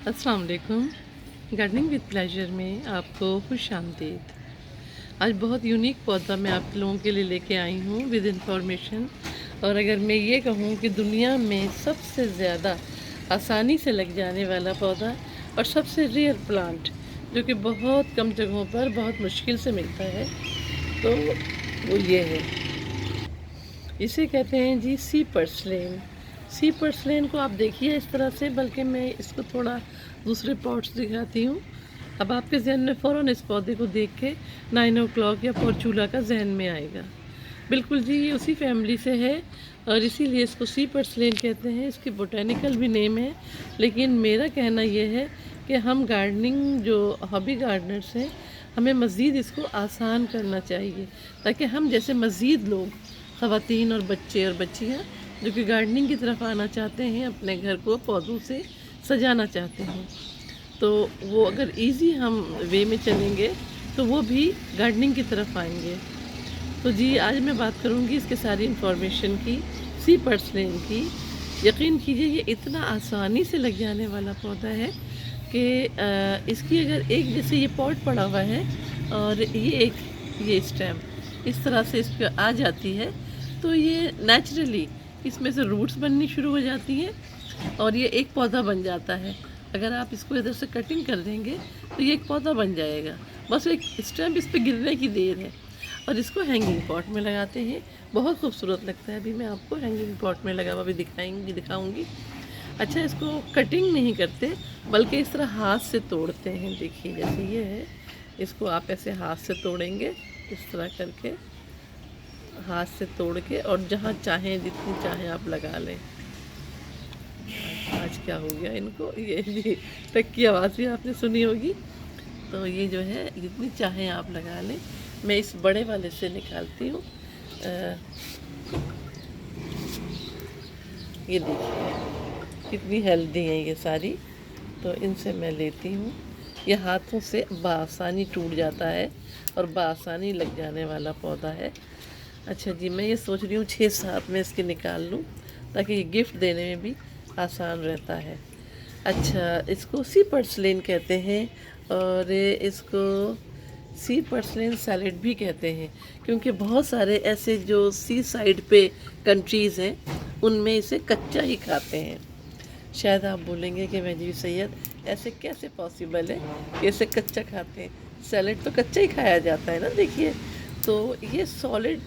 अस्सलाम वालेकुम। Gardening with pleasure में आपको खुश आमदीद। आज बहुत यूनिक पौधा मैं आप लोगों के लिए लेके आई हूँ विद इंफॉर्मेशन। और अगर मैं ये कहूँ कि दुनिया में सबसे ज़्यादा आसानी से लग जाने वाला पौधा और सबसे रेयर प्लांट जो कि बहुत कम जगहों पर बहुत मुश्किल से मिलता है, तो वो ये है। इसे कहते हैं जी सी पर्सलेन। सी पर्सलेन को आप देखिए इस तरह से, बल्कि मैं इसको थोड़ा दूसरे पॉट्स दिखाती हूँ। अब आपके जहन में फ़ौरन इस पौधे को देख के 9 o'clock या पोर्चूला का जहन में आएगा। बिल्कुल जी, ये उसी फैमिली से है और इसीलिए इसको सी पर्सलेन कहते हैं। इसकी बोटेनिकल भी नेम है, लेकिन मेरा कहना ये है कि हम गार्डनिंग जो हॉबी गार्डनर्स हैं, हमें मज़ीद इसको आसान करना चाहिए ताकि हम जैसे मज़ीद लोग, ख़वातीन और बच्चे और बच्चियाँ जो कि गार्डनिंग की तरफ आना चाहते हैं, अपने घर को पौधों से सजाना चाहते हैं, तो वो अगर इजी हम वे में चलेंगे तो वो भी गार्डनिंग की तरफ आएंगे। तो जी, आज मैं बात करूँगी इसके सारी इन्फॉर्मेशन की, सी पर्सलेन की। यकीन कीजिए ये इतना आसानी से लग जाने वाला पौधा है कि इसकी अगर एक जैसे ये पॉट पड़ा हुआ है और ये स्टेम इस तरह से इस पर आ जाती है, तो ये नेचुरली इसमें से रूट्स बननी शुरू हो जाती हैं और ये एक पौधा बन जाता है। अगर आप इसको इधर से कटिंग कर देंगे तो ये एक पौधा बन जाएगा, बस एक स्टेम इस पे गिरने की देर है। और इसको हैंगिंग पॉट में लगाते हैं, बहुत खूबसूरत लगता है। अभी मैं आपको हैंगिंग पॉट में लगा हुआ भी दिखाऊंगी। अच्छा, इसको कटिंग नहीं करते बल्कि इस तरह हाथ से तोड़ते हैं। देखिए जैसे ये है, इसको आप ऐसे हाथ से तोड़ेंगे, इस तरह करके हाथ से तोड़ के, और जहाँ चाहें जितनी चाहें आप लगा लें। आज क्या हो गया इनको, ये टक की आवाज़ भी आपने सुनी होगी। तो ये जो है जितनी चाहें आप लगा लें। मैं इस बड़े वाले से निकालती हूँ। ये देखिए कितनी हेल्दी हैं ये सारी, तो इनसे मैं लेती हूँ। ये हाथों से बआसानी टूट जाता है और बआसानी लग जाने वाला पौधा है। अच्छा जी, मैं ये सोच रही हूँ 6-7 में इसके निकाल लूँ ताकि ये गिफ्ट देने में भी आसान रहता है। अच्छा, इसको सी पर्सलेन कहते हैं और इसको सी पर्सलेन सैलेड भी कहते हैं, क्योंकि बहुत सारे ऐसे जो सी साइड पे कंट्रीज़ हैं उनमें इसे कच्चा ही खाते हैं। शायद आप बोलेंगे कि मैं जी सैयद ऐसे कैसे पॉसिबल है कि इसे कच्चा खाते हैं, सैलेड तो कच्चा ही खाया जाता है ना। देखिए, तो ये सॉलिड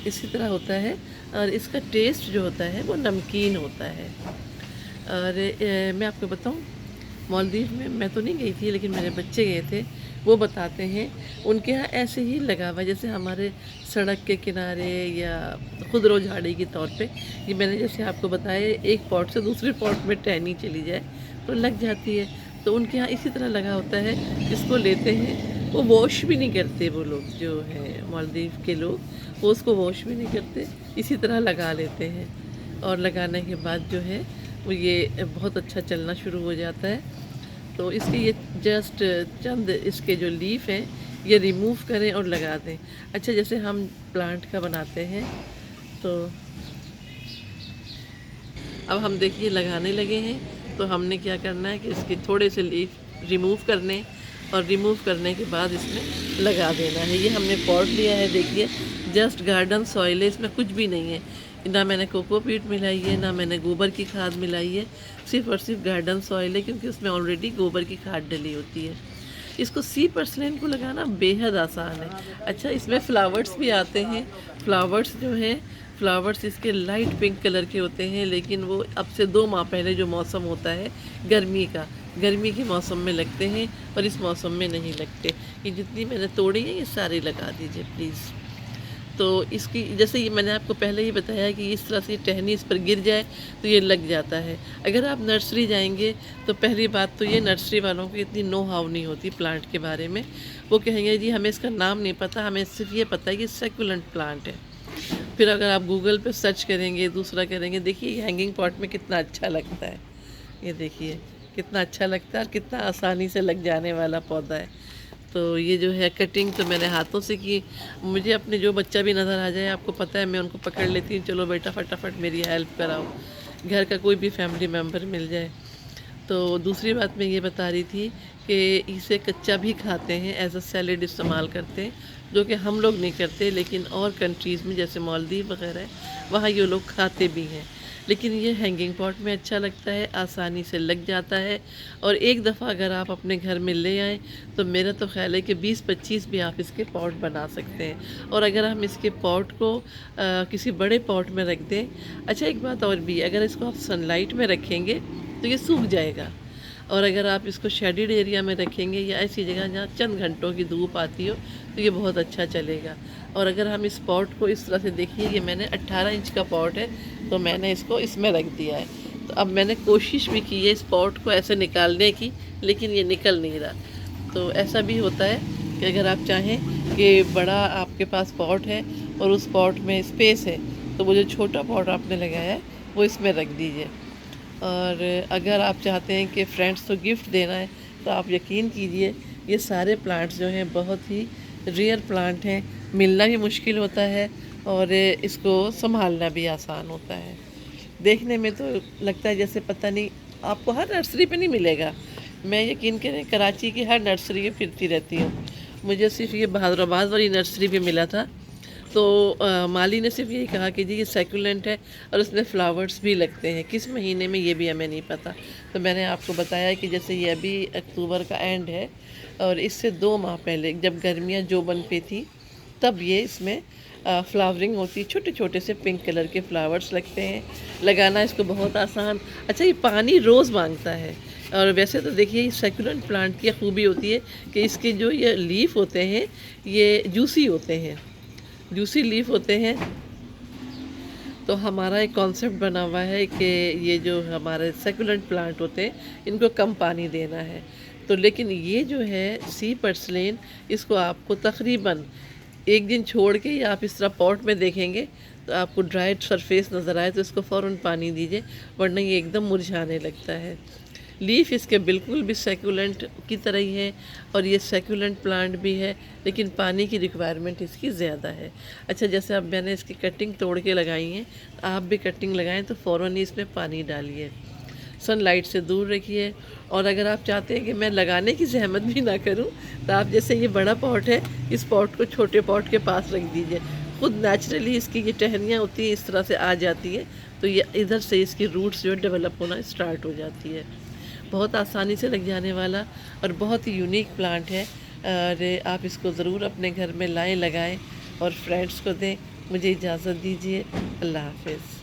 इसी तरह होता है और इसका टेस्ट जो होता है वो नमकीन होता है। और मैं आपको बताऊं, मालदीव में मैं तो नहीं गई थी लेकिन मेरे बच्चे गए थे, वो बताते हैं उनके यहाँ ऐसे ही लगा हुआ, जैसे हमारे सड़क के किनारे या खुदरो झाड़ी के तौर पे। ये मैंने जैसे आपको बताया, एक पॉट से दूसरे पॉट में टहनी चली जाए तो लग जाती है, तो उनके यहाँ इसी तरह लगा होता है। इसको लेते हैं, वो वॉश भी नहीं करते, वो लोग जो हैं मालदीव के लोग, वो उसको वॉश भी नहीं करते, इसी तरह लगा लेते हैं। और लगाने के बाद जो है वो ये बहुत अच्छा चलना शुरू हो जाता है। तो इसके ये जस्ट चंद इसके जो लीफ हैं ये रिमूव करें और लगा दें। अच्छा, जैसे हम प्लांट का बनाते हैं, तो अब हम देखिए लगाने लगे हैं, तो हमने क्या करना है कि इसके थोड़े से लीफ रिमूव करने और रिमूव करने के बाद इसमें लगा देना है। ये हमने पॉट लिया है, देखिए जस्ट गार्डन सॉइल है, इसमें कुछ भी नहीं है, ना मैंने कोकोपीट मिलाई है, ना मैंने गोबर की खाद मिलाई है, सिर्फ और सिर्फ गार्डन सॉइल है, क्योंकि उसमें ऑलरेडी गोबर की खाद डली होती है। इसको सी पर्सलेन को लगाना बेहद आसान है। अच्छा, इसमें फ्लावर्स भी आते हैं। फ्लावर्स जो हैं, फ्लावर्स इसके लाइट पिंक कलर के होते हैं, लेकिन वो अब से 2 माह पहले जो मौसम होता है गर्मी का, गर्मी के मौसम में लगते हैं और इस मौसम में नहीं लगते। ये जितनी मैंने तोड़ी है ये सारी लगा दीजिए प्लीज़। तो इसकी जैसे ये मैंने आपको पहले ही बताया कि इस तरह से टहनी इस पर गिर जाए तो ये लग जाता है। अगर आप नर्सरी जाएंगे तो पहली बात तो ये, नर्सरी वालों को इतनी नो हाउ नहीं होती प्लांट के बारे में। वो कहेंगे जी हमें इसका नाम नहीं पता, हमें सिर्फ ये पता है कि सैकुलेंट प्लांट है। फिर अगर आप गूगल पे सर्च करेंगे, दूसरा करेंगे, देखिए ये हैंगिंग पॉट में कितना अच्छा लगता है। ये देखिए कितना अच्छा लगता है और कितना आसानी से लग जाने वाला पौधा है। तो ये जो है कटिंग तो मैंने हाथों से की। मुझे अपने जो बच्चा भी नज़र आ जाए, आपको पता है मैं उनको पकड़ लेती हूँ, चलो बेटा फटाफट मेरी हेल्प कराओ, घर का कोई भी फैमिली मेम्बर मिल जाए। تو दूसरी बात मैं ये बता रही थी कि इसे कच्चा भी खाते हैं, एज अ सैलेड इस्तेमाल करते हैं, जो कि हम लोग नहीं करते, लेकिन और कंट्रीज़ में जैसे मालदीव वगैरह है वहाँ ये लोग खाते भी हैं। लेकिन ये हैंगिंग पॉट में अच्छा लगता है, आसानी से लग जाता है, और एक दफ़ा अगर आप अपने घर में ले आएँ तो मेरा तो ख़्याल है कि 20-25 भी आप इसके पॉट बना सकते हैं। और अगर हम इसके पॉट को किसी बड़े पॉट में रख दें, अच्छा एक बात और भी, अगर इसको आप सनलाइट में रखेंगे तो ये सूख जाएगा, और अगर आप इसको शेडेड एरिया में रखेंगे या ऐसी जगह जहाँ चंद घंटों की धूप आती हो तो ये बहुत अच्छा चलेगा। और अगर हम इस पॉट को इस तरह से, देखिए ये मैंने 18 इंच का पॉट है, तो मैंने इसको इसमें रख दिया है। तो अब मैंने कोशिश भी की है इस पॉट को ऐसे निकालने की, लेकिन ये निकल नहीं रहा। तो ऐसा भी होता है कि अगर आप चाहें कि बड़ा आपके पास पॉट है और उस पॉट में स्पेस है, तो वो जो छोटा पॉट आपने लगाया है वो इसमें रख दीजिए। और अगर आप चाहते हैं कि फ्रेंड्स को गिफ्ट देना है, तो आप यकीन कीजिए ये सारे प्लांट्स जो हैं बहुत ही रेयर प्लांट हैं, मिलना भी मुश्किल होता है और इसको संभालना भी आसान होता है। देखने में तो लगता है जैसे पता नहीं, आपको हर नर्सरी पे नहीं मिलेगा। मैं यकीन करें कराची की हर नर्सरी में फिरती रहती हूँ, मुझे सिर्फ ये बहादुराबाद वाली नर्सरी पे मिला था। तो माली ने सिर्फ यही कहा कि जी ये सैकुलेंट है और इसमें फ्लावर्स भी लगते हैं, किस महीने में ये भी हमें नहीं पता। तो मैंने आपको बताया कि जैसे ये अभी अक्टूबर का एंड है, और इससे 2 माह पहले जब गर्मियाँ जोबन पे थी तब ये इसमें फ्लावरिंग होती, छोटे छोटे से पिंक कलर के फ्लावर्स लगते हैं। लगाना इसको बहुत आसान। अच्छा ये पानी रोज़ मांगता है, और वैसे तो देखिए ये सैकुलेंट प्लांट की खूबी होती है कि इसके जो ये लीफ होते हैं ये जूसी होते हैं, जूसी लीफ होते हैं। तो हमारा एक कॉन्सेप्ट बना हुआ है कि ये जो हमारे सेकुलेंट प्लांट होते हैं इनको कम पानी देना है। तो लेकिन ये जो है सी पर्सलेन, इसको आपको तकरीबन एक दिन छोड़ के, या आप इस तरह पॉट में देखेंगे तो आपको ड्राइड सरफेस नज़र आए तो इसको फ़ौरन पानी दीजिए, वरना ये एकदम मुरझाने लगता है। लीफ इसके बिल्कुल भी सैकुलेंट की तरह ही है, और ये सैकुलेंट प्लांट भी है, लेकिन पानी की रिक्वायरमेंट इसकी ज़्यादा है। अच्छा जैसे अब मैंने इसकी कटिंग तोड़ के लगाई है, आप भी कटिंग लगाएं तो फ़ौरन ही इसमें पानी डालिए, सनलाइट से दूर रखिए। और अगर आप चाहते हैं कि मैं लगाने की जहमत भी ना करूं, तो आप जैसे ये बड़ा पॉट है, इस पॉट को छोटे पॉट के पास रख दीजिए, खुद नेचुरली इसकी ये टहनियाँ होती हैं इस तरह से आ जाती है, तो ये इधर से इसकी रूट्स जो डेवलप होना स्टार्ट हो जाती है। बहुत आसानी से लग जाने वाला और बहुत ही यूनिक प्लांट है, और आप इसको ज़रूर अपने घर में लाएं, लगाएं और फ्रेंड्स को दें। मुझे इजाज़त दीजिए, अल्लाह हाफ़िज़।